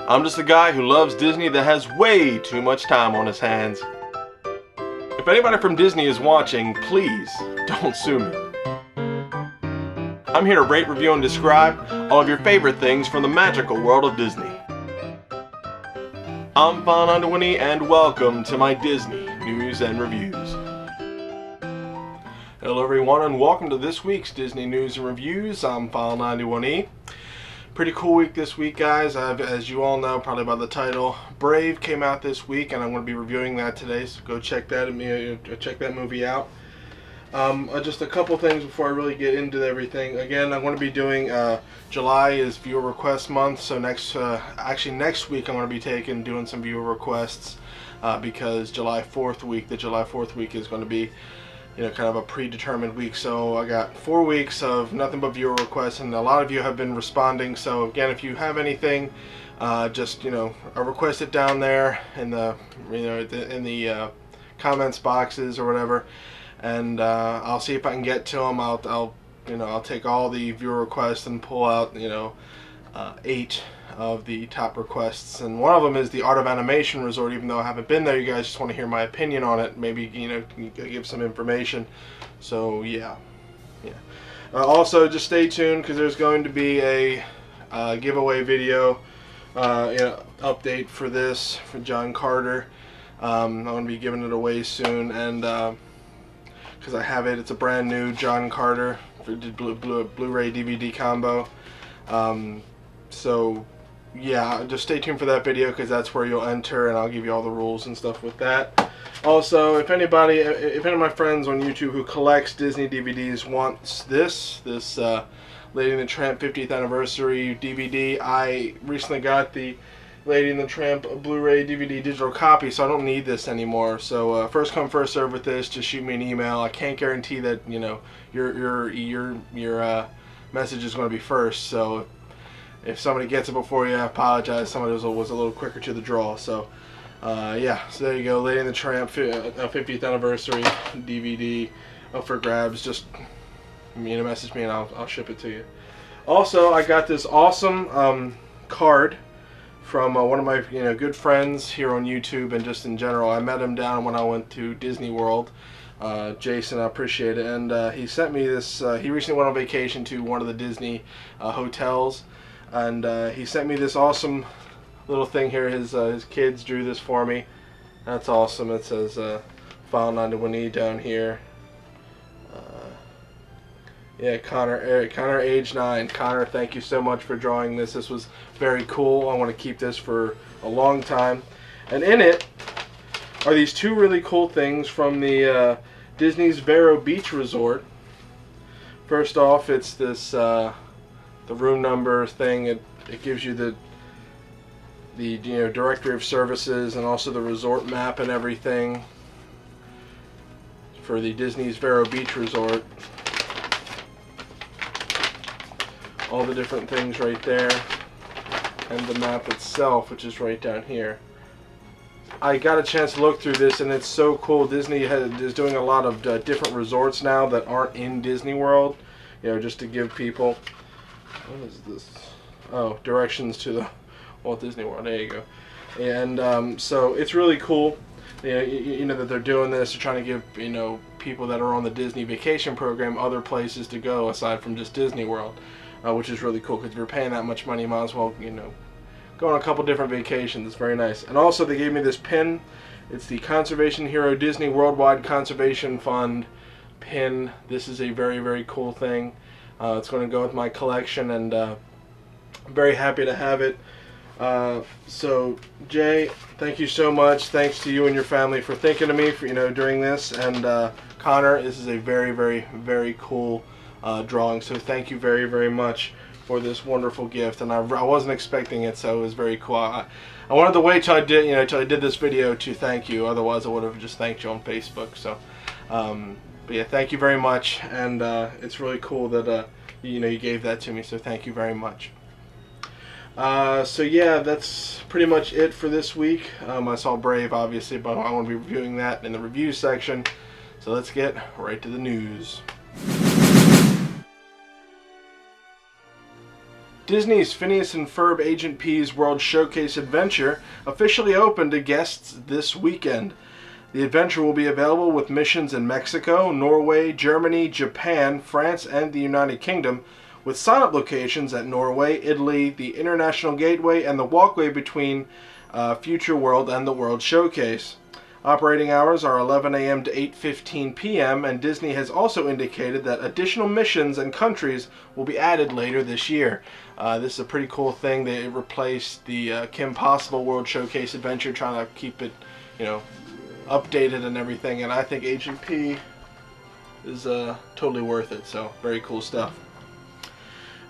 I'm just a guy who loves Disney that has way too much time on his hands. If anybody from Disney is watching, please don't sue me. I'm here to rate, review, and describe all of your favorite things from the magical world of Disney. I'm File91e and welcome to my Disney News and Reviews. Hello everyone and welcome to this week's Disney News and Reviews. I'm File91e. Pretty cool week this week, guys. As you all know, probably by the title, Brave came out this week, and I'm going to be reviewing that today. So go check that movie out. Just a couple things before I really get into everything. Again, I'm going to be doing July is viewer request month. So next week I'm going to be doing some viewer requests because the July 4th week is going to be, kind of a predetermined week. So I got 4 weeks of nothing but viewer requests, and a lot of you have been responding. So again, if you have anything, just request it down there in the comments boxes or whatever, and I'll see if I can get to them. I'll take all the viewer requests and pull out 8 of the top requests, and one of them is the Art of Animation Resort. Even though I haven't been there, you guys just want to hear my opinion on it, maybe give some information. So yeah. Also, just stay tuned because there's going to be a giveaway video update for this for John Carter. I'm going to be giving it away soon, and because I have it, it's a brand new John Carter Blu-ray DVD combo. So yeah, just stay tuned for that video because that's where you'll enter, and I'll give you all the rules and stuff with that. Also, if any of my friends on YouTube who collects Disney DVDs wants this Lady and the Tramp 50th anniversary DVD, I recently got the Lady and the Tramp Blu-ray DVD digital copy, so I don't need this anymore. So first come, first serve with this. Just shoot me an email. I can't guarantee that your message is going to be first. So if somebody gets it before you, I apologize. Somebody was a little quicker to the draw. So yeah, so there you go, Lady and the Tramp 50th anniversary DVD up for grabs. Just message me and I'll ship it to you. Also, I got this awesome card from one of my good friends here on YouTube and just in general. I met him down when I went to Disney World. Jason, I appreciate it, and he sent me this. He recently went on vacation to one of the Disney hotels, and he sent me this awesome little thing here. His kids drew this for me. That's awesome. It says File91e down here. Yeah, Connor, age 9. Connor, thank you so much for drawing this. This was very cool. I want to keep this for a long time. And in it are these 2 really cool things from the Disney's Vero Beach Resort. First off, it's this the room number thing. It gives you the directory of services and also the resort map and everything for the Disney's Vero Beach Resort. All the different things right there, and the map itself, which is right down here. I got a chance to look through this, and it's so cool. Disney is doing a lot of different resorts now that aren't in Disney World, just to give people, what is this? Oh, directions to the Walt Disney World. There you go. And so it's really cool. That they're doing this. They're trying to give people that are on the Disney vacation program other places to go aside from just Disney World. Which is really cool because if you're paying that much money, you might as well, go on a couple different vacations. It's very nice. And also, they gave me this pin. It's the Conservation Hero Disney Worldwide Conservation Fund pin. This is a very, very cool thing. It's going to go with my collection, and I'm very happy to have it. So, Jay, thank you so much. Thanks to you and your family for thinking of me for during this. And Connor, this is a very, very, very cool drawing, so thank you very, very much for this wonderful gift, and I wasn't expecting it, so it was very cool. I wanted to wait till I did this video to thank you. Otherwise I would have just thanked you on Facebook. So but yeah, thank you very much, and it's really cool that you gave that to me, so thank you very much. So yeah, that's pretty much it for this week. I saw Brave, obviously, but I want to be reviewing that in the review section, so let's get right to the news. Disney's Phineas and Ferb Agent P's World Showcase Adventure officially opened to guests this weekend. The adventure will be available with missions in Mexico, Norway, Germany, Japan, France, and the United Kingdom, with sign-up locations at Norway, Italy, the International Gateway, and the walkway between Future World and the World Showcase. Operating hours are 11 a.m. to 8:15 p.m., and Disney has also indicated that additional missions and countries will be added later this year. This is a pretty cool thing. They replaced the Kim Possible World Showcase Adventure, trying to keep it, updated and everything, and I think Agent P is totally worth it, so very cool stuff.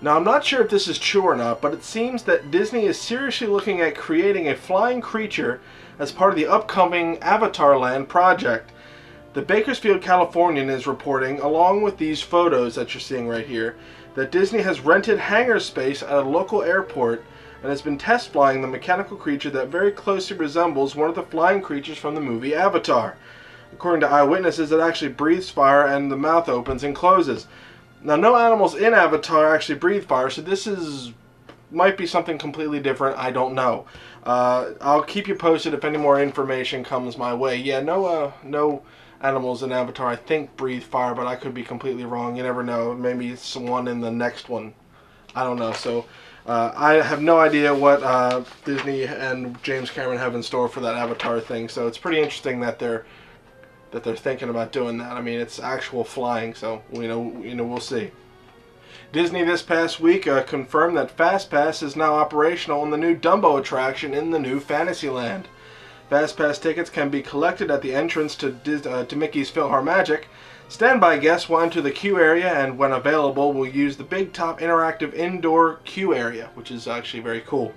Now, I'm not sure if this is true or not, but it seems that Disney is seriously looking at creating a flying creature as part of the upcoming Avatar Land project. The Bakersfield Californian is reporting, along with these photos that you're seeing right here, that Disney has rented hangar space at a local airport and has been test flying the mechanical creature that very closely resembles one of the flying creatures from the movie Avatar. According to eyewitnesses, it actually breathes fire and the mouth opens and closes. Now, no animals in Avatar actually breathe fire, so this might be something completely different. I don't know. I'll keep you posted if any more information comes my way. Yeah, no animals in Avatar, I think, breathe fire, but I could be completely wrong. You never know. Maybe it's someone in the next one. I don't know. So I have no idea what Disney and James Cameron have in store for that Avatar thing. So it's pretty interesting that they're thinking about doing that. I mean, it's actual flying, so we'll see. Disney this past week confirmed that FastPass is now operational in the new Dumbo attraction in the new Fantasyland. FastPass tickets can be collected at the entrance to Mickey's PhilharMagic. Standby guests will enter the queue area, and when available, will use the Big Top interactive indoor queue area, which is actually very cool.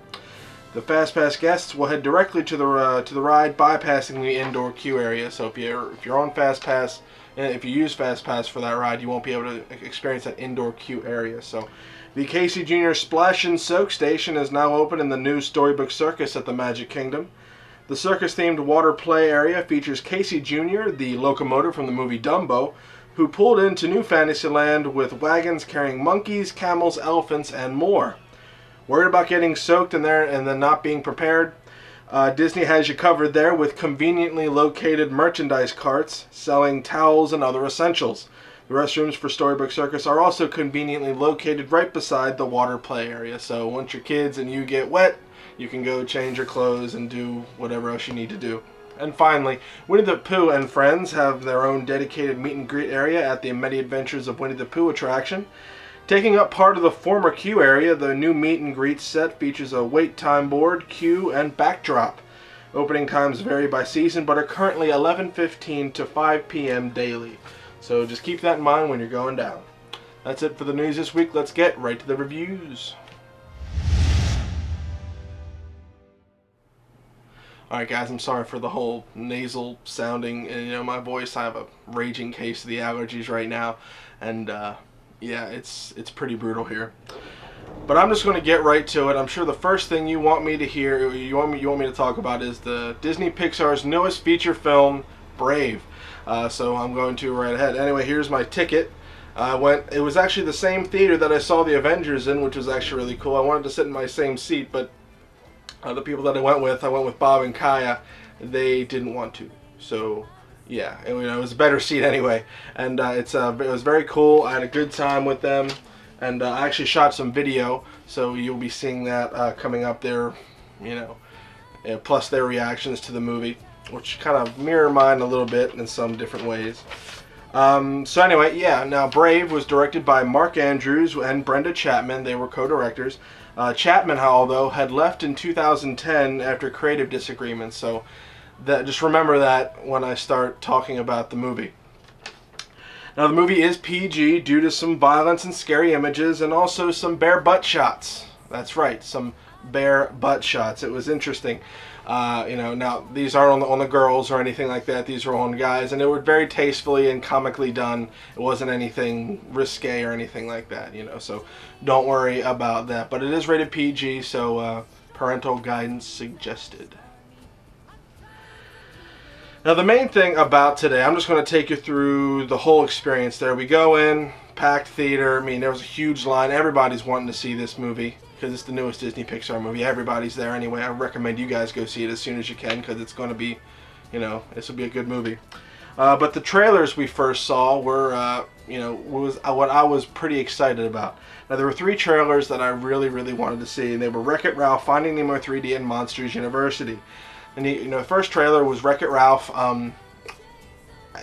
The FastPass guests will head directly to the ride, bypassing the indoor queue area. So if you're on FastPass, and if you use FastPass for that ride, you won't be able to experience that indoor queue area. So the Casey Jr. Splash and Soak Station is now open in the new Storybook Circus at the Magic Kingdom. The circus-themed water play area features Casey Jr., the locomotive from the movie Dumbo, who pulled into New Fantasyland with wagons carrying monkeys, camels, elephants, and more. Worried about getting soaked in there and then not being prepared? Disney has you covered there with conveniently located merchandise carts selling towels and other essentials. The restrooms for Storybook Circus are also conveniently located right beside the water play area. So once your kids and you get wet, you can go change your clothes and do whatever else you need to do. And finally, Winnie the Pooh and Friends have their own dedicated meet and greet area at the Many Adventures of Winnie the Pooh attraction. Taking up part of the former queue area, the new meet and greet set features a wait time board, queue, and backdrop. Opening times vary by season, but are currently 11:15 to 5 p.m. daily. So just keep that in mind when you're going down. That's it for the news this week. Let's get right to the reviews. Alright guys, I'm sorry for the whole nasal sounding, and my voice. I have a raging case of the allergies right now, and yeah, it's pretty brutal here. But I'm just going to get right to it. I'm sure the first thing you want me to hear, you want me to talk about, is the Disney Pixar's newest feature film, Brave. So I'm going to right ahead. Anyway, here's my ticket. It was actually the same theater that I saw the Avengers in, which was actually really cool. I wanted to sit in my same seat, but the people that I went with Bob and Kaya, they didn't want to. So yeah, it was a better seat anyway, and it was very cool. I had a good time with them, and I actually shot some video, so you'll be seeing that coming up there, plus their reactions to the movie, which kind of mirror mine a little bit in some different ways. So anyway, yeah, now Brave was directed by Mark Andrews and Brenda Chapman. They were co-directors. Chapman, although, had left in 2010 after creative disagreements, so just remember that when I start talking about the movie. Now, the movie is PG due to some violence and scary images, and also some bare butt shots. That's right, some bare butt shots. It was interesting. Now these aren't on the girls or anything like that. These were on guys, and it was very tastefully and comically done. It wasn't anything risque or anything like that, so don't worry about that. But it is rated PG, so parental guidance suggested. Now, the main thing about today, I'm just going to take you through the whole experience there. We go in, packed theater. I mean, there was a huge line. Everybody's wanting to see this movie. because it's the newest Disney Pixar movie. Everybody's there anyway. I recommend you guys go see it as soon as you can, because it's going to be, you know, this will be a good movie. But the trailers we first saw were, you know, was what I was pretty excited about. Now, there were 3 trailers that I really, really wanted to see, and they were Wreck-It Ralph, Finding Nemo 3D, and Monsters University. And you know, the first trailer was Wreck-It Ralph.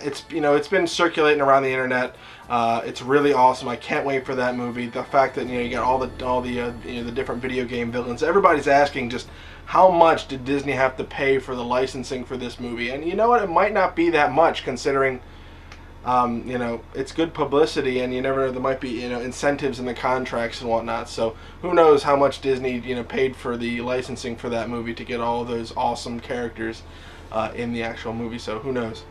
It's, you know, it's been circulating around the internet. It's really awesome. I can't wait for that movie. The fact that, you know, you got all the you know, the different video game villains. Everybody's asking just how much did Disney have to pay for the licensing for this movie? And you know what? It might not be that much, considering, you know, it's good publicity, and you never know, there might be, you know, incentives in the contracts and whatnot. So who knows how much Disney, you know, paid for the licensing for that movie to get all those awesome characters in the actual movie. So who knows?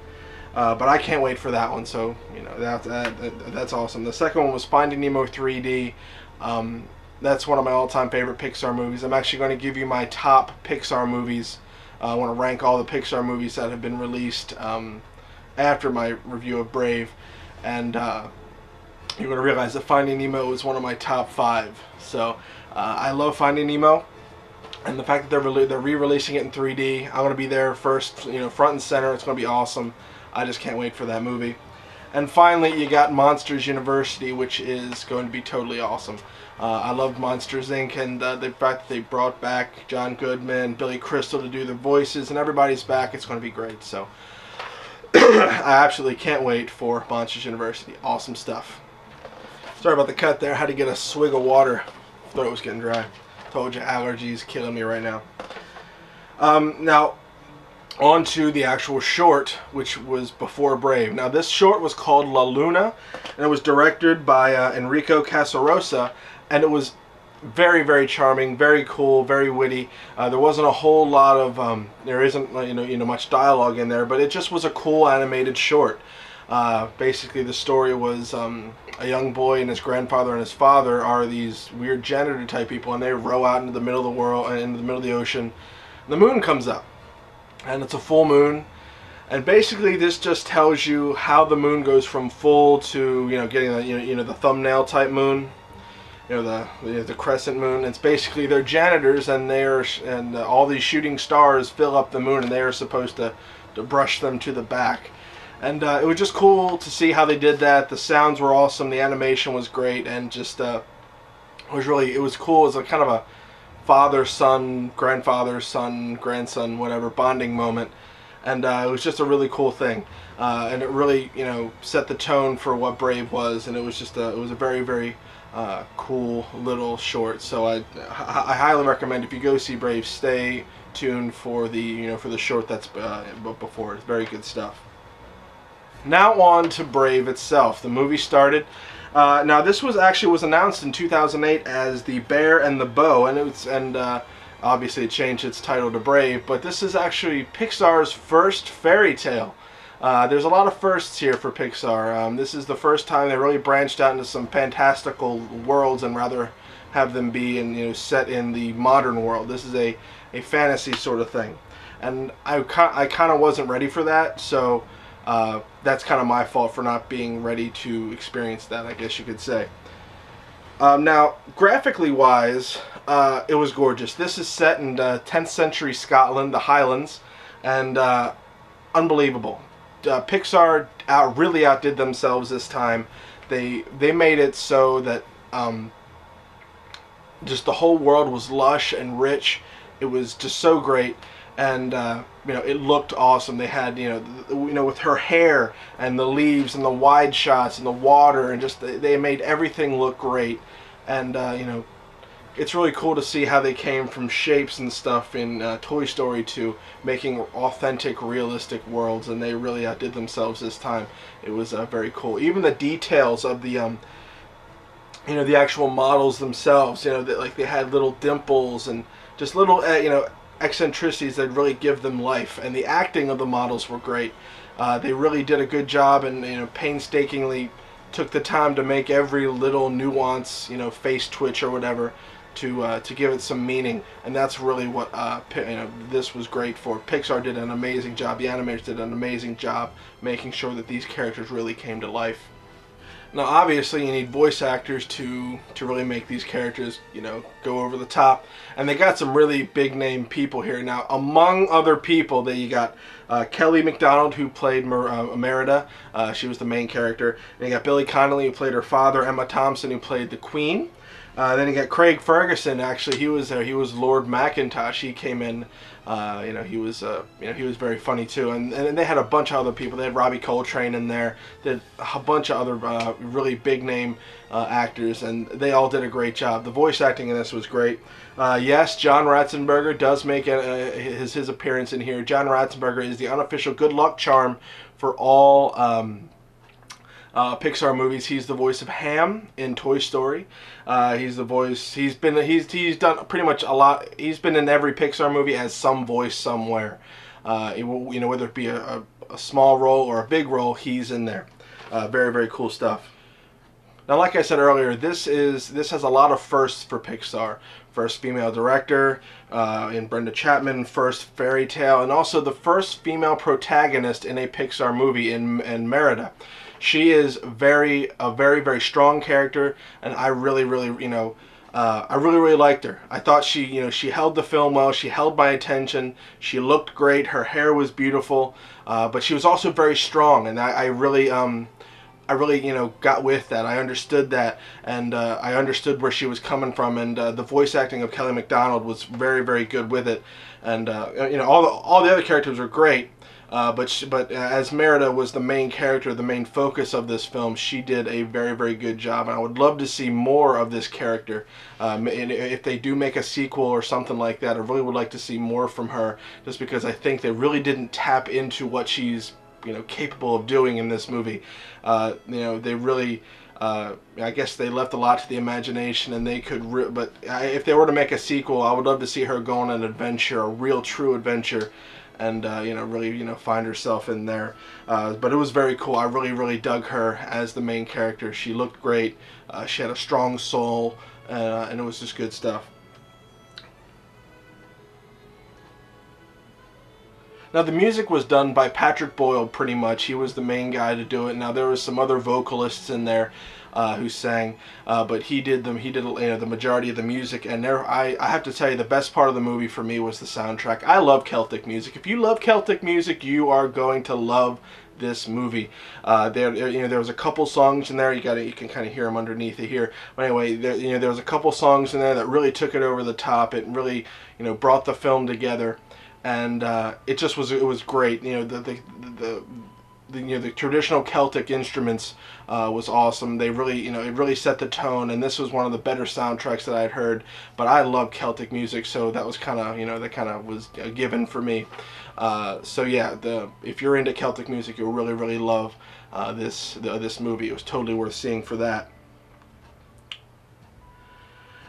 But I can't wait for that one. So, you know, that's awesome. The second one was Finding Nemo 3D. That's one of my all-time favorite Pixar movies. I'm actually going to give you my top Pixar movies. I want to rank all the Pixar movies that have been released after my review of Brave. And you're going to realize that Finding Nemo is one of my top 5. So I love Finding Nemo. And the fact that they're re-releasing it in 3D, I'm going to be there first, you know, front and center. It's going to be awesome. I just can't wait for that movie. And finally, you got Monsters University, which is going to be totally awesome. I love Monsters Inc. and the fact that they brought back John Goodman, Billy Crystal to do the voices, and everybody's back. It's going to be great. So I absolutely can't wait for Monsters University. Awesome stuff. Sorry about the cut there. I had to get a swig of water. Throat was getting dry. Told you, allergies killing me right now. Now, on to the actual short, which was before Brave. Now, this short was called La Luna, and it was directed by Enrico Casarosa, and it was very, very charming, very cool, very witty. There wasn't a whole lot of, there isn't, you know, much dialogue in there, but it just was a cool animated short. Basically, the story was a young boy and his grandfather and his father are these weird janitor type people, and they row out into the middle of the world, into the middle of the ocean. And the moon comes up, and it's a full moon. And basically, this just tells you how the moon goes from full to, you know, getting the, you know, the thumbnail type moon, you know, the crescent moon. It's basically they're janitors, and all these shooting stars fill up the moon, and they are supposed to brush them to the back. And it was just cool to see how they did that. The sounds were awesome. The animation was great, and just it was cool. It was a kind of a father-son, grandfather-son, grandson, whatever, bonding moment. And it was just a really cool thing. And it really, you know, set the tone for what Brave was. And it was just it was a very, very cool little short. So I highly recommend, if you go see Brave, stay tuned for the, you know, for the short that's before. It's very good stuff. Now on to Brave itself. The movie started. Now this was announced in 2008 as The Bear and the Bow, and obviously it changed its title to Brave. But this is actually Pixar's first fairy tale. There's a lot of firsts here for Pixar. This is the first time they really branched out into some fantastical worlds and rather have them be set in the modern world. This is a fantasy sort of thing, and I kind of wasn't ready for that, so. That's kind of my fault for not being ready to experience that, I guess you could say. Now, graphically wise, it was gorgeous. This is set in 10th century Scotland, the Highlands, and unbelievable. Pixar really outdid themselves this time. They made it so that just the whole world was lush and rich. It was just so great. And it looked awesome. They had with her hair and the leaves and the wide shots and the water, and just they made everything look great. And it's really cool to see how they came from shapes and stuff in Toy Story to making authentic, realistic worlds, and they really outdid themselves this time. It was very cool. Even the details of the the actual models themselves. They had little dimples and just little eccentricities that really give them life, and the acting of the models were great. They really did a good job, and painstakingly took the time to make every little nuance, face twitch or whatever, to give it some meaning. And that's really what this was great for. Pixar did an amazing job. The animators did an amazing job making sure that these characters really came to life. Now, obviously, you need voice actors to really make these characters, go over the top. And they got some really big name people here. Now, among other people, that you got Kelly MacDonald, who played Merida. She was the main character. And you got Billy Connolly, who played her father. Emma Thompson, who played the Queen. Then you got Craig Ferguson. Actually, he was there. He was Lord Macintosh. He came in. He was very funny too. And they had a bunch of other people. They had Robbie Coltrane in there. They had a bunch of other really big name actors, and they all did a great job. The voice acting in this was great. Yes, John Ratzenberger does make his appearance in here. John Ratzenberger is the unofficial good luck charm for all Pixar movies. He's the voice of Ham in Toy Story. He's the voice. He's done pretty much a lot. He's been in every Pixar movie as some voice somewhere. Whether it be a small role or a big role, he's in there. Very, very cool stuff. Now, like I said earlier, this has a lot of firsts for Pixar. First female director in Brenda Chapman, first fairy tale, and also the first female protagonist in a Pixar movie in Merida. She is a very, very strong character, and I really liked her. I thought she held the film well. She held my attention. She looked great. Her hair was beautiful, but she was also very strong, and I really got with that. I understood that, and I understood where she was coming from, and the voice acting of Kelly MacDonald was very, very good with it, and all the other characters were great. But as Merida was the main character, the main focus of this film, she did a very, very good job. And I would love to see more of this character. And if they do make a sequel or something like that, I really would like to see more from her, just because I think they really didn't tap into what she's capable of doing in this movie. They really, I guess they left a lot to the imagination, and they could. But if they were to make a sequel, I would love to see her go on an adventure, a real, true adventure. And really find herself in there, but it was very cool. I really dug her as the main character. She looked great. She had a strong soul, and it was just good stuff. Now, the music was done by Patrick Boyle, pretty much. He was the main guy to do it. Now, there was some other vocalists in there who sang, but he did the majority of the music. And I have to tell you, the best part of the movie for me was the soundtrack. I love Celtic music. If you love Celtic music, you are going to love this movie. There was a couple songs in there. You can kind of hear them underneath it here. But anyway, there was a couple songs in there that really took it over the top. It really brought the film together. And it was great. The traditional Celtic instruments was awesome. They really, it really set the tone. And this was one of the better soundtracks that I had heard. But I love Celtic music, so that was kind of, that kind of was a given for me. So yeah, if you're into Celtic music, you'll really love this movie. It was totally worth seeing for that.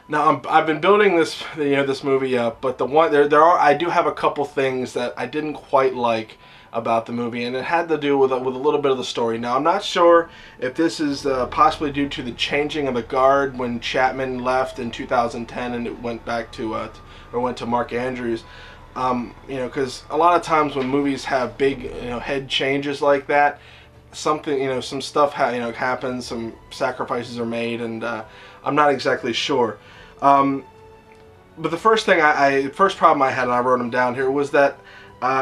Now I've been building this movie up, but I do have a couple things that I didn't quite like about the movie, and it had to do with a little bit of the story. Now, I'm not sure if this is possibly due to the changing of the guard when Chapman left in 2010 and it went back to went to Mark Andrews. Because a lot of times when movies have big head changes like that, something some stuff happens, some sacrifices are made, and I'm not exactly sure. But the first problem I had, and I wrote them down here, was that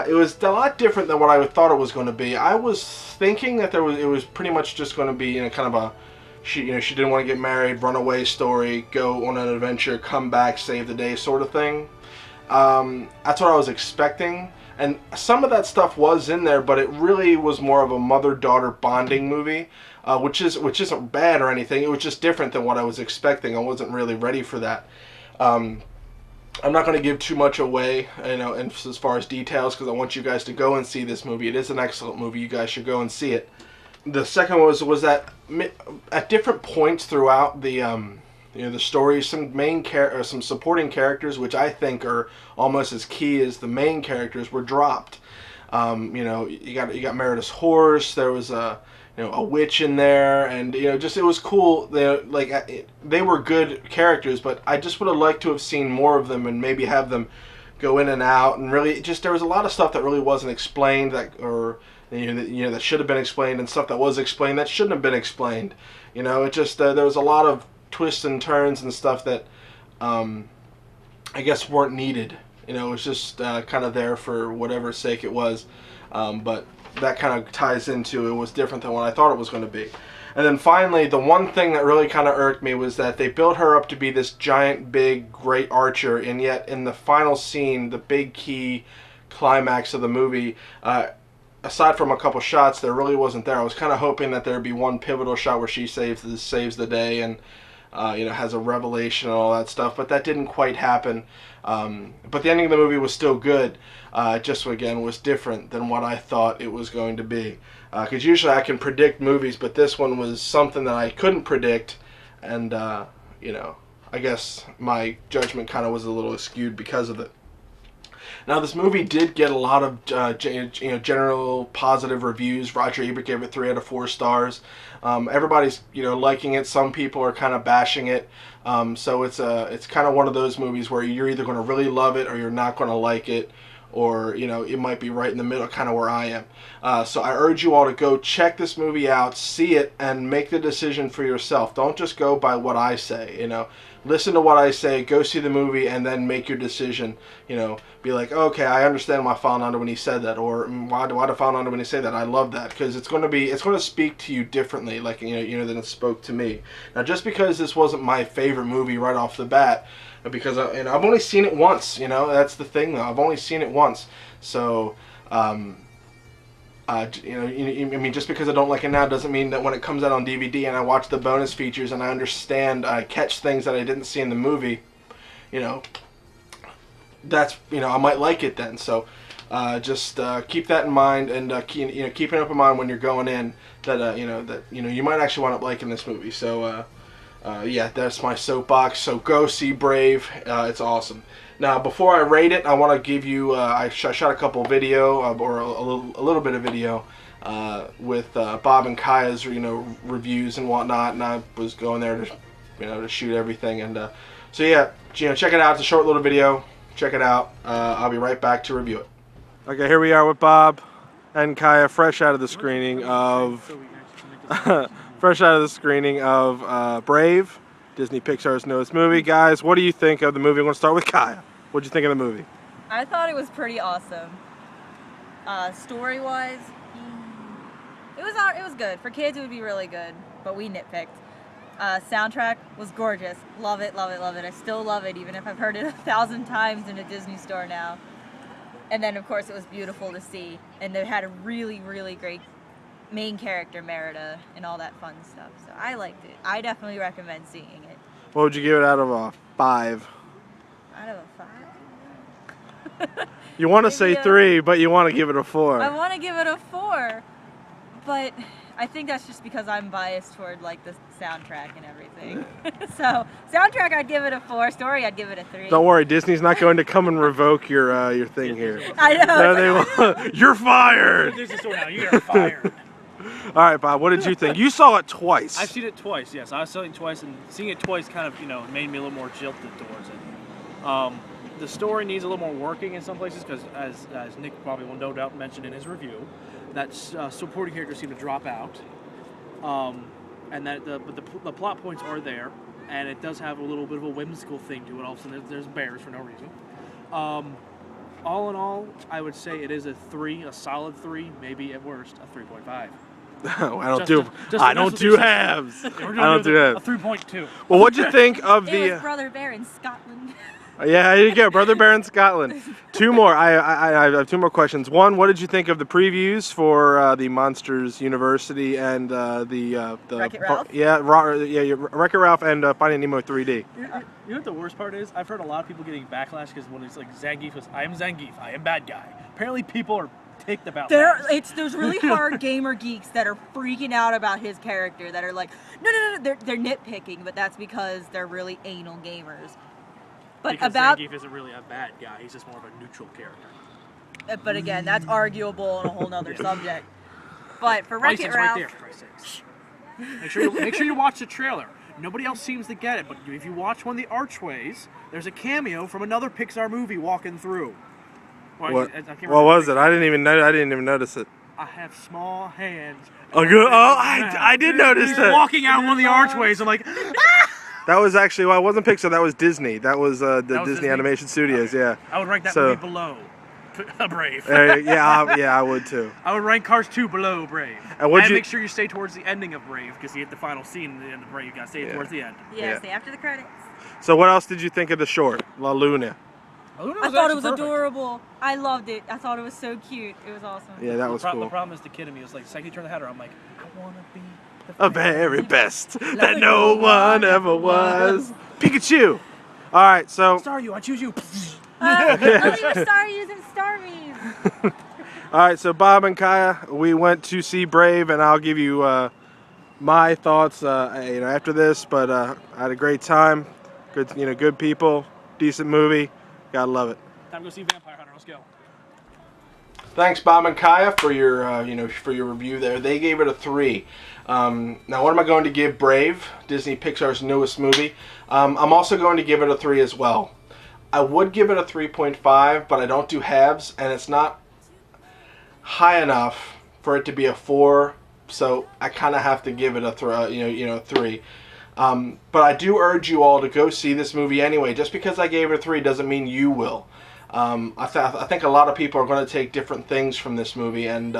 it was a lot different than what I thought it was going to be. I was thinking that it was pretty much just going to be kind of a she didn't want to get married, runaway story, go on an adventure, come back, save the day sort of thing. That's what I was expecting, and some of that stuff was in there, but it really was more of a mother-daughter bonding movie. Which isn't bad or anything. It was just different than what I was expecting. I wasn't really ready for that. I'm not going to give too much away, and as far as details, because I want you guys to go and see this movie. It is an excellent movie. You guys should go and see it. The second was that at different points throughout the story, some supporting characters, which I think are almost as key as the main characters, were dropped. You got Merida's horse. There was a witch in there, and it was cool. They were good characters, but I just would have liked to have seen more of them and maybe have them go in and out, and really there was a lot of stuff that really wasn't explained, or that should have been explained, and stuff that was explained that shouldn't have been explained. It just there was a lot of twists and turns and stuff that I guess weren't needed. It was just kind of there for whatever sake it was. But that kind of ties into it was different than what I thought it was going to be. And then finally, the one thing that really kind of irked me was that they built her up to be this giant, big, great archer, and yet in the final scene, the big key climax of the movie, aside from a couple shots, there really wasn't there. I was kind of hoping that there'd be one pivotal shot where she saves the day and has a revelation and all that stuff, but that didn't quite happen. But the ending of the movie was still good. Just again was different than what I thought it was going to be. Because usually I can predict movies, but this one was something that I couldn't predict, and I guess my judgment kind of was a little skewed because of it. Now, this movie did get a lot of general positive reviews. Roger Ebert gave it 3 out of 4 stars. Everybody's liking it. Some people are kind of bashing it. So it's kind of one of those movies where you're either going to really love it or you're not going to like it, or it might be right in the middle, kind of where I am. So I urge you all to go check this movie out, see it, and make the decision for yourself. Don't just go by what I say. Listen to what I say, go see the movie, and then make your decision. Be like, okay, I understand why File91 when he said that, or why did File91 when he say that? I love that, because it's going to speak to you differently, like than it spoke to me. Now, just because this wasn't my favorite movie right off the bat, because I've only seen it once. That's the thing, though. I've only seen it once, so. Just because I don't like it now doesn't mean that when it comes out on DVD and I watch the bonus features and I catch things that I didn't see in the movie, that's, I might like it then. So, just keep that in mind, and keep an open mind when you're going in that you might actually wind up liking this movie. So, yeah, that's my soapbox. So go see Brave. It's awesome. Now, before I rate it, I want to give you, I shot a couple video, or a little bit of video, with Bob and Kaya's, reviews and whatnot, and I was going there to, to shoot everything, and, so yeah, check it out. It's a short little video. Check it out. I'll be right back to review it. Okay, here we are with Bob and Kaya, fresh out of the screening of, Brave, Disney Pixar's newest movie. Guys, what do you think of the movie? I'm going to start with Kaya. What did you think of the movie? I thought it was pretty awesome. Story-wise, it was good. For kids, it would be really good, but we nitpicked. Soundtrack was gorgeous. Love it, love it, love it. I still love it, even if I've heard it 1,000 times in a Disney store now. And then, of course, it was beautiful to see. And they had a really, really great main character, Merida, and all that fun stuff. So I liked it. I definitely recommend seeing it. What would you give it out of a 5? Out of a 5? You want to say 3, but you want to give it a 4. I want to give it a 4, but I think that's just because I'm biased toward like the soundtrack and everything. So soundtrack, I'd give it a 4. Story, I'd give it a 3. Don't worry, Disney's not going to come and revoke your thing here. I know. No, they won't. You're fired. Disney store now. You are fired. All right, Bob. What did you think? You saw it twice. I've seen it twice. Yes, I saw it twice, and seeing it twice kind of made me a little more jilted towards it. The story needs a little more working in some places because, as Nick probably will no doubt mention in his review, that supporting characters seem to drop out, and that the plot points are there, and it does have a little bit of a whimsical thing to it. All of a sudden, there's bears for no reason. All in all, I would say it is a 3, a solid 3, maybe at worst a 3.5. I don't do halves. I don't do halves. A 3.2. Well, what'd you think of it the? Was Brother Bear in Scotland. Yeah, here you go, Brother Bear in Scotland. 2 more. I have 2 more questions. One, what did you think of the previews for the Monsters University and the Wreck-It Ralph? Wreck-It Ralph and Finding Nemo 3D. You know what the worst part is? I've heard a lot of people getting backlash because when it's like Zangief was, I am Zangief, I am bad guy. Apparently, people are ticked about that. There's really hard gamer geeks that are freaking out about his character that are like, no, they're nitpicking, but that's because they're really anal gamers. But because Zangief isn't really a bad guy; he's just more of a neutral character. But again, that's arguable on a whole nother subject. But for Wreck-It Ralph, right there, for Christ's sakes. Make sure you watch the trailer. Nobody else seems to get it, but if you watch one of the archways, there's a cameo from another Pixar movie walking through. What was it? I didn't even notice it. I have small hands. Oh, good. Oh, I did notice He's that. walking out one of the archways. I'm like, That was actually, well, it wasn't Pixar, that was Disney. That was the was Disney Disney? Animation Studios, yeah. I would rank that So- movie below Brave. Yeah, I would too. I would rank Cars 2 below Brave. And what'd you- make sure you stay towards the ending of Brave, because you hit the final scene at the end of Brave. You gotta stay towards the end. Yeah, Yeah. stay after the credits. So what else did you think of the short, La Luna? I thought it was adorable. I loved it. I thought it was so cute. It was awesome. Yeah, that was The cool. problem is the kid in me was like, the second you turn the header, I'm like, I want to be The very best that no one ever was. Pikachu! Alright, so... Star you, I choose you. I'll even start using Starmies. Alright, so Bob and Kaya, we went to see Brave, and I'll give you my thoughts after this, but I had a great time. Good people, decent movie. Gotta love it. Time to go see Vampire Hunter. Let's go. Thanks, Bob and Kaya, for your for your review there. They gave it a 3. Now, what am I going to give Brave, Disney Pixar's newest movie? I'm also going to give it a 3 as well. I would give it a 3.5, but I don't do halves, and it's not high enough for it to be a 4. So I kind of have to give it a 3. But I do urge you all to go see this movie anyway. Just because I gave it a 3 doesn't mean you will. I think a lot of people are going to take different things from this movie, and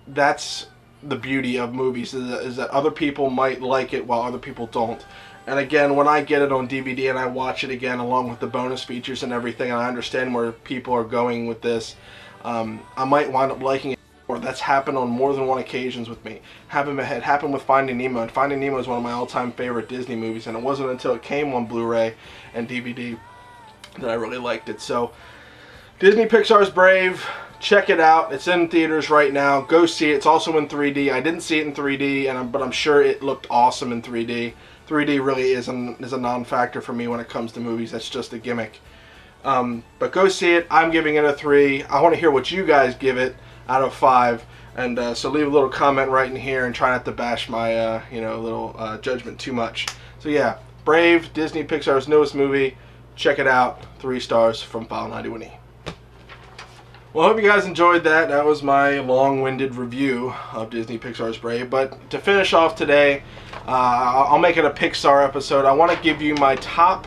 that's the beauty of movies, is that other people might like it while other people don't. And again, when I get it on DVD and I watch it again along with the bonus features and everything, and I understand where people are going with this, I might wind up liking it more. That's happened on more than one occasions with me. It happened with Finding Nemo, and Finding Nemo is one of my all-time favorite Disney movies, and it wasn't until it came on Blu-ray and DVD that I really liked it. So Disney Pixar's Brave, check it out. It's in theaters right now. Go see it. It's also in 3D. I didn't see it in 3D, but I'm sure it looked awesome in 3D. 3D really is a non-factor for me when it comes to movies. That's just a gimmick. But go see it. I'm giving it a 3. I want to hear what you guys give it out of 5. And so leave a little comment right in here and try not to bash my little judgment too much. So yeah, Brave, Disney Pixar's newest movie. Check it out. 3 stars from File91e. Well, I hope you guys enjoyed that. That was my long-winded review of Disney Pixar's Brave. But to finish off today, I'll make it a Pixar episode. I want to give you my top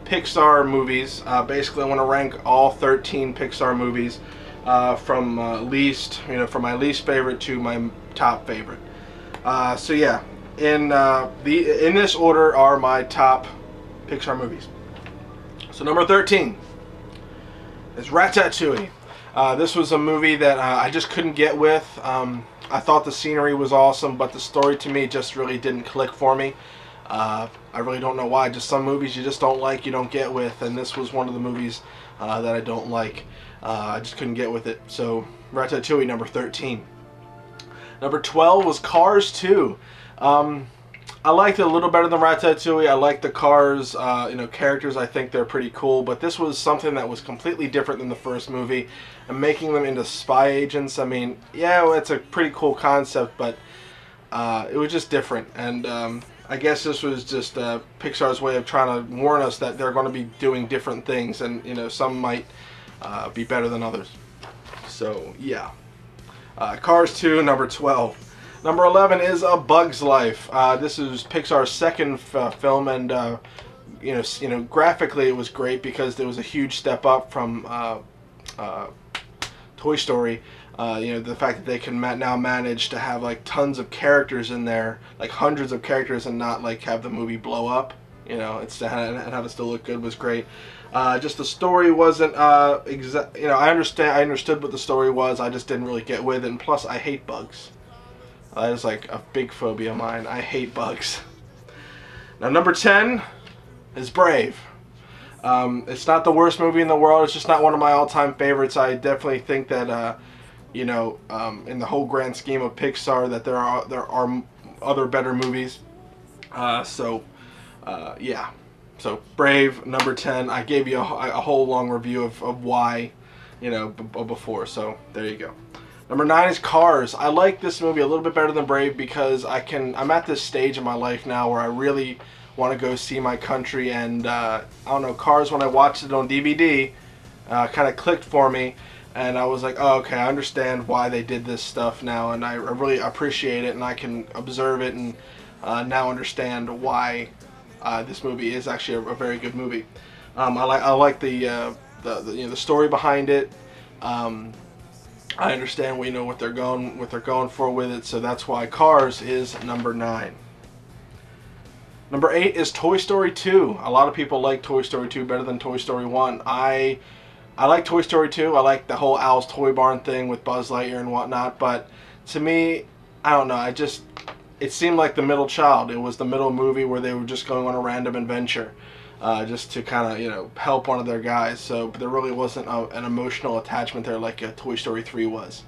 Pixar movies. Basically, I want to rank all 13 Pixar movies from my least favorite to my top favorite. So yeah, in this order are my top Pixar movies. So number 13 is Ratatouille. This was a movie that I just couldn't get with. I thought the scenery was awesome, but the story to me just really didn't click for me. I really don't know why. Just some movies you just don't like, you don't get with, and this was one of the movies that I don't like. I just couldn't get with it. So Ratatouille, number 13. Number 12 was Cars 2. I liked it a little better than Ratatouille. I like the Cars, characters. I think they're pretty cool. But this was something that was completely different than the first movie, and making them into spy agents. I mean, yeah, it's a pretty cool concept, but it was just different. And I guess this was just Pixar's way of trying to warn us that they're going to be doing different things, and some might be better than others. So yeah, Cars 2, number 12. Number 11 is A Bug's Life. This is Pixar's second film, and graphically it was great because there was a huge step up from Toy Story. The fact that they can now manage to have like tons of characters in there, like hundreds of characters, and not like have the movie blow up. And have it still look good was great. Just the story wasn't I understood what the story was. I just didn't really get with it, and plus I hate bugs. That is like a big phobia of mine. I hate bugs. Now, number 10 is Brave. It's not the worst movie in the world. It's just not one of my all-time favorites. I definitely think that, in the whole grand scheme of Pixar, that there are other better movies. Yeah. So Brave, number 10. I gave you a whole long review of why, before. So there you go. Number 9 is Cars. I like this movie a little bit better than Brave because I'm at this stage in my life now where I really want to go see my country, and I don't know, Cars, when I watched it on DVD, kind of clicked for me. And I was like, oh, okay, I understand why they did this stuff now, and I really appreciate it, and I can observe it, and now understand why this movie is actually a very good movie. I like the the story behind it. I understand what they're going for with it, so that's why Cars is number 9. Number 8 is Toy Story 2. A lot of people like Toy Story 2 better than Toy Story 1. I like Toy Story 2. I like the whole Al's Toy Barn thing with Buzz Lightyear and whatnot, but to me, I don't know, it seemed like the middle child. It was the middle movie where they were just going on a random adventure, just to kind of, help one of their guys. So but there really wasn't an emotional attachment there like Toy Story 3 was.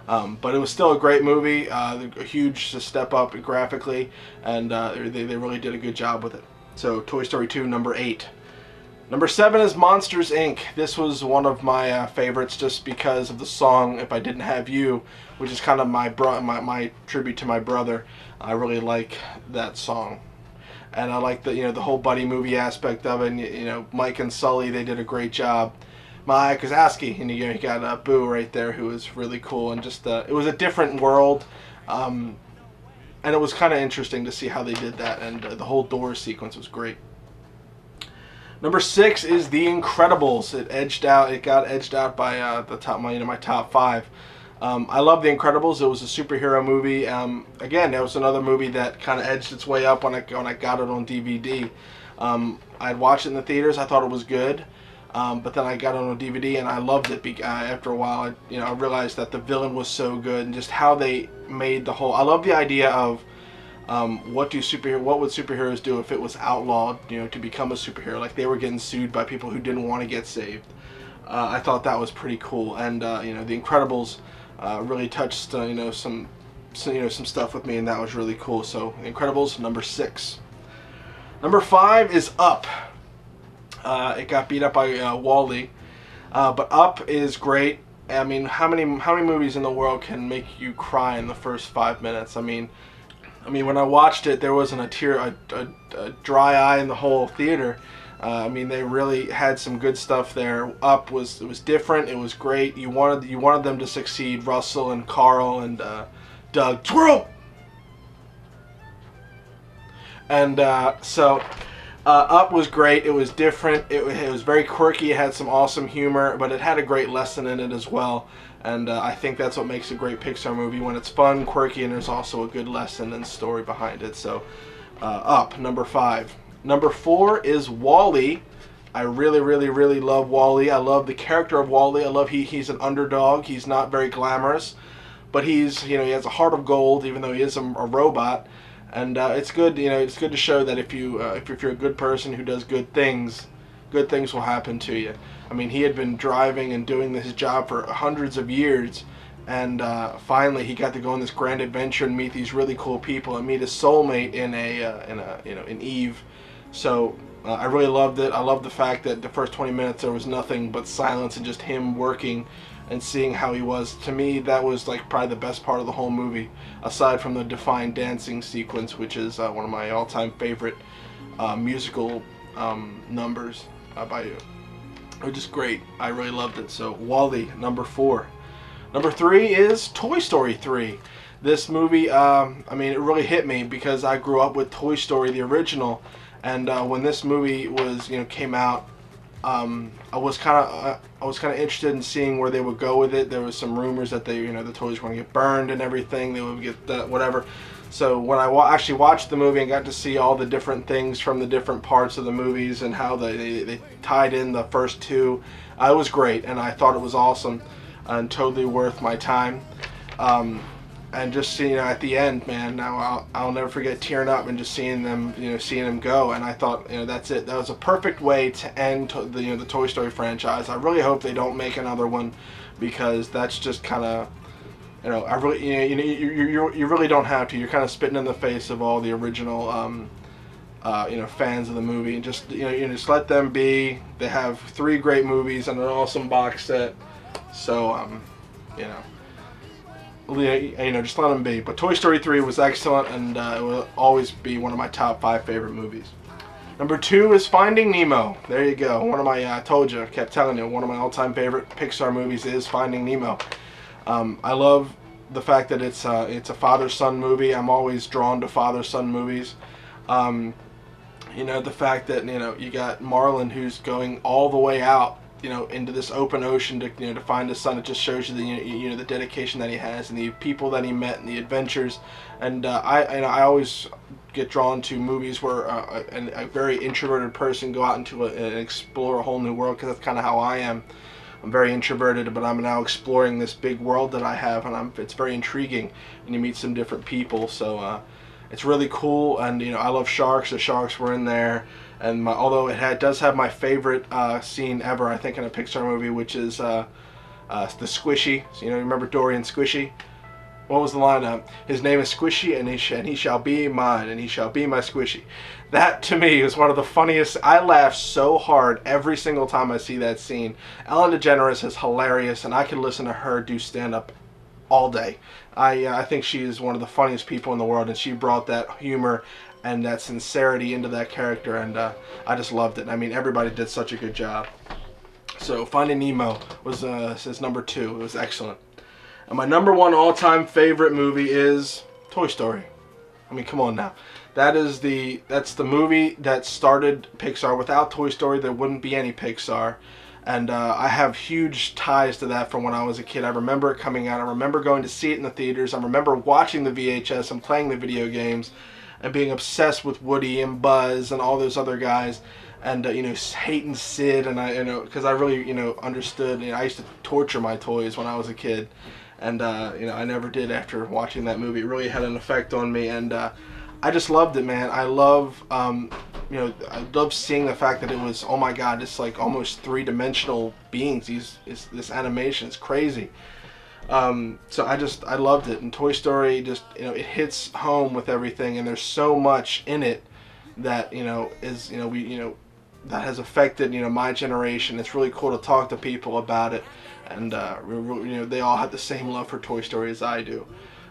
But it was still a great movie, a huge step up graphically, and they really did a good job with it. So Toy Story 2, number 8. Number 7 is Monsters, Inc. This was one of my favorites just because of the song If I Didn't Have You, which is kind of my tribute to my brother. I really like that song. And I like the whole buddy movie aspect of it. And, Mike and Sully, they did a great job. Mike Kozaski, and you got Boo right there, who was really cool, and just it was a different world, and it was kind of interesting to see how they did that, and the whole door sequence was great. Number 6 is The Incredibles. It got edged out by my top 5. I love The Incredibles. It was a superhero movie. Again, it was another movie that kind of edged its way up when I got it on DVD. I'd watched it in the theaters. I thought it was good. But then I got it on DVD and I loved it. After a while, I realized that the villain was so good, and just how they made the whole. I love the idea of what would superheroes do if it was outlawed, to become a superhero? Like they were getting sued by people who didn't want to get saved. I thought that was pretty cool, and The Incredibles really touched some stuff with me, and that was really cool. So The Incredibles, number 6. Number 5 is Up. It got beat up by Wall-E, but Up is great. I mean, how many movies in the world can make you cry in the first 5 minutes? I mean, when I watched it, there wasn't a dry eye in the whole theater. They really had some good stuff there. Up was different. It was great. You wanted them to succeed. Russell and Carl and Doug. Twirl. And so. Up was great. It was different. It was very quirky. It had some awesome humor, but it had a great lesson in it as well. And I think that's what makes a great Pixar movie, when it's fun, quirky, and there's also a good lesson and story behind it. So, Up, number 5. Number 4 is Wall-E. I really, really, really love Wall-E. I love the character of Wall-E. I love he's an underdog. He's not very glamorous, but he has a heart of gold, even though he is a robot. And it's good, it's good to show that if you're a good person who does good things will happen to you. I mean, he had been driving and doing his job for hundreds of years, and finally he got to go on this grand adventure and meet these really cool people and meet his soulmate in Eve. So I really loved it. I loved the fact that the first 20 minutes there was nothing but silence and just him working and seeing how he was. To me, that was like probably the best part of the whole movie, aside from the defined dancing sequence, which is one of my all-time favorite musical numbers by you. It was just great. I really loved it. So Wall-E, number 4. Number 3 is Toy Story 3. This movie, it really hit me because I grew up with Toy Story, the original, and when this movie came out, I was kind of interested in seeing where they would go with it. There was some rumors that the toys were going to get burned and everything. They would get whatever. So when I actually watched the movie and got to see all the different things from the different parts of the movies and how they tied in the first 2, it was great, and I thought it was awesome and totally worth my time. And just seeing at the end, man, now I'll never forget tearing up and just seeing them go. And I thought, that's it. That was a perfect way to end the Toy Story franchise. I really hope they don't make another one, because that's just kind of, I really, you really don't have to. You're kind of spitting in the face of all the original, fans of the movie. And just just let them be. They have 3 great movies and an awesome box set. So just let them be. But Toy Story 3 was excellent, and it will always be one of my top 5 favorite movies. Number 2 is Finding Nemo. There you go. One of my, I told you, I kept telling you, one of my all-time favorite Pixar movies is Finding Nemo. I love the fact that it's a father-son movie. I'm always drawn to father-son movies. You know, the fact that, you know, you got Marlin who's going all the way out, you know, into this open ocean to, you know, to find his son. It just shows you the, you know, the dedication that he has and the people that he met and the adventures. And I always get drawn to movies where a very introverted person go out into and explore a whole new world, because that's kind of how I am. I'm very introverted, but I'm now exploring this big world that I have, and it's very intriguing, and you meet some different people. So it's really cool, and you know, I love sharks. The sharks were in there, and although it does have my favorite scene ever, I think, in a Pixar movie, which is the Squishy. So, you know, remember Dory and Squishy? What was the line? His name is Squishy, and he shall be mine, and he shall be my Squishy. That, to me, is one of the funniest. I laugh so hard every single time I see that scene. Ellen DeGeneres is hilarious, and I could listen to her do stand-up all day. I think she is one of the funniest people in the world, and she brought that humor and that sincerity into that character, and I just loved it. I mean, everybody did such a good job. So Finding Nemo was his number 2. It was excellent. And my number 1 all-time favorite movie is Toy Story. I mean, come on now. That's the movie that started Pixar. Without Toy Story, there wouldn't be any Pixar. And I have huge ties to that from when I was a kid. I remember it coming out. I remember going to see it in the theaters. I remember watching the VHS and playing the video games and being obsessed with Woody and Buzz and all those other guys. And you know, hating Sid, and because I really, you know, understood. You know, I used to torture my toys when I was a kid. And you know, I never did after watching that movie. It really had an effect on me, and I just loved it, man. I love, you know, I love seeing the fact that it was, oh my God, it's like almost 3-dimensional beings. This animation is crazy. So I loved it. And Toy Story just, you know, it hits home with everything, and there's so much in it that, you know, is, you know, that has affected, you know, my generation. It's really cool to talk to people about it. And you know, they all have the same love for Toy Story as I do.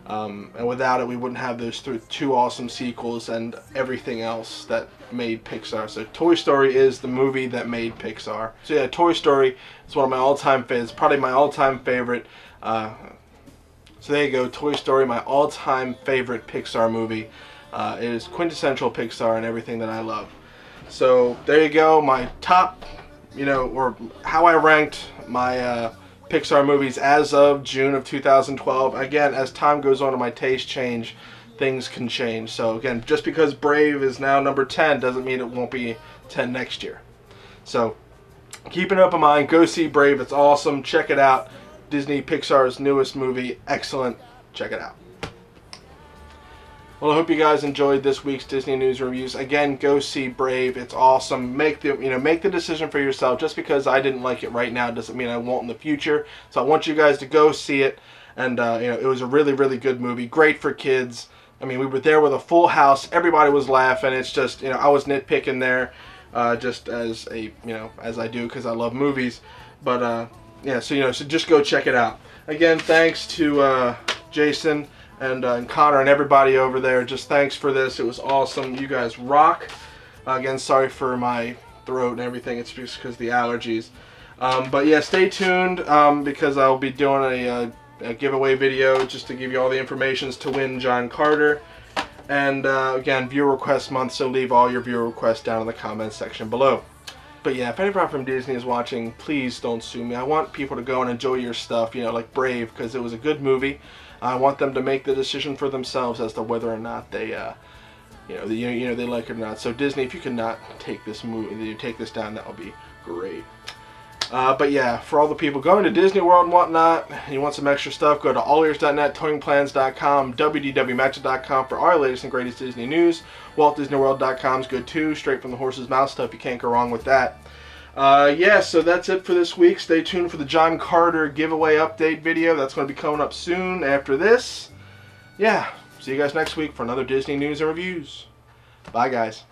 And without it, we wouldn't have those 2 awesome sequels and everything else that made Pixar. So Toy Story is the movie that made Pixar. So yeah, Toy Story is one of my all-time favorites. Probably my all-time favorite. So there you go, Toy Story, my all-time favorite Pixar movie. It is quintessential Pixar and everything that I love. So there you go, my top, you know, or how I ranked my Pixar movies as of June of 2012. Again, as time goes on and my taste change, things can change. So again, just because Brave is now number 10 doesn't mean it won't be 10 next year. So keep an open mind. Go see Brave. It's awesome. Check it out. Disney Pixar's newest movie. Excellent. Check it out. Well, I hope you guys enjoyed this week's Disney News Reviews. Again, go see Brave. It's awesome. Make the decision for yourself. Just because I didn't like it right now doesn't mean I won't in the future. So I want you guys to go see it. And you know, it was a really, really good movie. Great for kids. I mean, we were there with a full house. Everybody was laughing. It's just, you know, I was nitpicking there, just as a, you know, as I do because I love movies. But yeah, so you know, so just go check it out. Again, thanks to Jason and Connor and everybody over there. Just thanks for this. It was awesome. You guys rock. Again, sorry for my throat and everything. It's just because of the allergies. But yeah, stay tuned because I'll be doing a giveaway video just to give you all the information to win John Carter. And again, viewer request month, so leave all your viewer requests down in the comments section below. But yeah, if anybody from Disney is watching, please don't sue me. I want people to go and enjoy your stuff, you know, like Brave, because it was a good movie. I want them to make the decision for themselves as to whether or not they, you know, they like it or not. So Disney, if you can not take this movie, take this down, that would be great. But yeah, for all the people going to Disney World and whatnot, and you want some extra stuff, go to allears.net, towingplans.com, wdwmatches.com for our latest and greatest Disney news. WaltDisneyWorld.com is good too, straight from the horse's mouth stuff. You can't go wrong with that. Yeah, so that's it for this week. Stay tuned for the John Carter giveaway update video. That's going to be coming up soon after this. Yeah, see you guys next week for another Disney news and reviews. Bye, guys.